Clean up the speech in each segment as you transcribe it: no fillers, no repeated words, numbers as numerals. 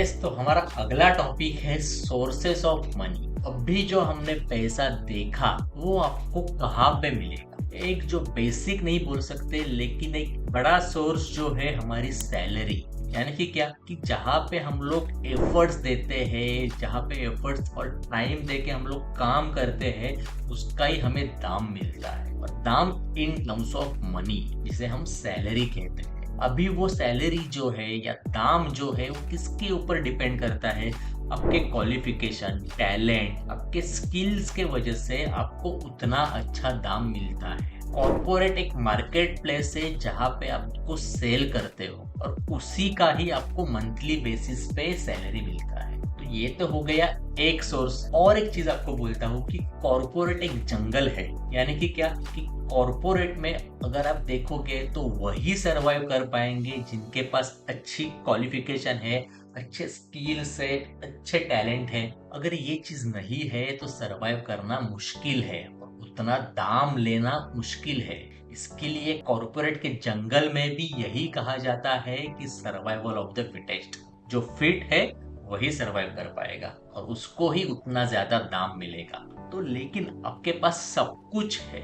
Yes, तो हमारा अगला टॉपिक है सोर्सेस ऑफ मनी। अभी जो हमने पैसा देखा वो आपको कहाँ पे मिलेगा? एक जो बेसिक नहीं बोल सकते लेकिन एक बड़ा सोर्स जो है हमारी सैलरी। यानी कि क्या कि जहाँ पे हम लोग एफर्ट्स देते हैं, जहाँ पे एफर्ट्स और टाइम दे के हम लोग काम करते हैं, उसका ही हमें दाम मिलता है। और दाम इन टर्म्स ऑफ मनी, जिसे हम सैलरी कहते हैं। अभी वो सैलरी जो है या दाम जो है वो किसके ऊपर डिपेंड करता है? आपके क्वालिफिकेशन, टैलेंट, आपके स्किल्स के वजह से आपको उतना अच्छा दाम मिलता है। कॉर्पोरेट एक मार्केट प्लेस है जहाँ पे आपको सेल करते हो और उसी का ही आपको मंथली बेसिस पे सैलरी मिलता है। तो ये तो हो गया एक सोर्स। और एक चीज आपको बोलता हूँ कि कॉर्पोरेट एक जंगल है। यानी कि क्या कि कॉर्पोरेट में अगर आप देखोगे तो वही सरवाइव कर पाएंगे जिनके पास अच्छी क्वालिफिकेशन है, अच्छे स्किल्स है, अच्छे टैलेंट है। अगर ये चीज नहीं है तो सरवाइव करना मुश्किल है और उतना दाम लेना मुश्किल है। इसके लिए कॉर्पोरेट के जंगल में भी यही कहा जाता है कि सर्वाइवल ऑफ द फिटेस्ट। जो फिट है वही सरवाइव कर पाएगा और उसको ही उतना ज्यादा दाम मिलेगा। तो लेकिन आपके पास सब कुछ है,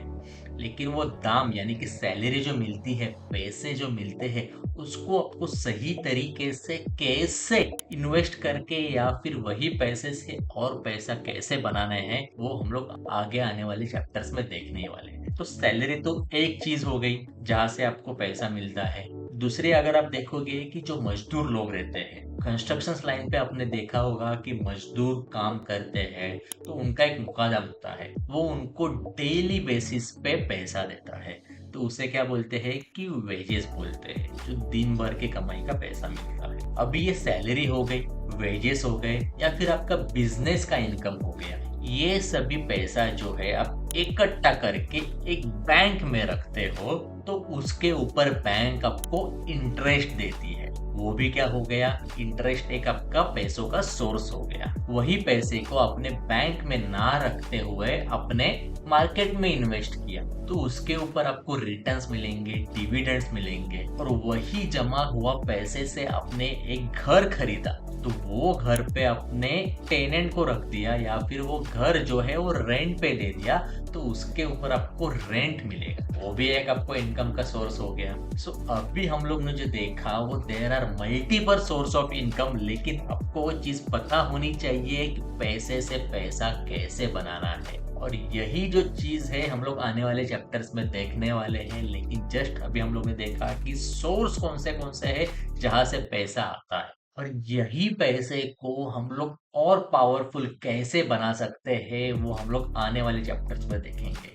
लेकिन वो दाम यानी कि सैलरी जो मिलती है, पैसे जो मिलते हैं, उसको आपको सही तरीके से कैसे इन्वेस्ट करके या फिर वही पैसे से और पैसा कैसे बनाना है, वो हम लोग आगे आने वाले चैप्टर्स में देखने वाले हैं। तो सैलरी तो एक चीज हो गई जहां से आपको पैसा मिलता है। दूसरी अगर आप देखोगे कि जो मजदूर लोग रहते हैं कंस्ट्रक्शन लाइन पे, आपने देखा होगा कि मजदूर काम करते हैं तो उनका एक मुकादम होता है, वो उनको डेली बेसिस पे पैसा देता है। तो उसे क्या बोलते हैं कि वेजेस बोलते हैं, जो दिन भर के कमाई का पैसा मिलता है। अभी ये सैलरी हो गई, वेजेस हो गए, या फिर आपका बिजनेस का इनकम हो गया। ये सभी पैसा जो है आप इकट्ठा करके एक बैंक में रखते हो तो उसके ऊपर बैंक आपको इंटरेस्ट देती है। वो भी क्या हो गया? इंटरेस्ट एक आपका पैसों का सोर्स हो गया। वही पैसे को अपने बैंक में ना रखते हुए अपने मार्केट में इन्वेस्ट किया तो उसके ऊपर आपको रिटर्न्स मिलेंगे, डिविडेंड्स मिलेंगे। और वही जमा हुआ पैसे से आपने एक घर खरीदा तो वो घर पे अपने टेनेंट को रख दिया या फिर वो घर जो है वो रेंट पे दे दिया तो उसके ऊपर आपको रेंट मिलेगा। वो भी एक आपको इनकम का सोर्स हो गया। सो अभी हम लोग ने जो देखा वो there are multiple source of income, लेकिन आपको वो चीज पता होनी चाहिए कि पैसे से पैसा कैसे बनाना है। और यही जो चीज है हम लोग आने वाले चैप्टर्स में देखने वाले हैं। लेकिन जस्ट अभी हम लोग ने देखा कि सोर्स कौन से है जहां से पैसा आता है, और यही पैसे को हम लोग और पावरफुल कैसे बना सकते हैं वो हम लोग आने वाले चैप्टर्स में देखेंगे।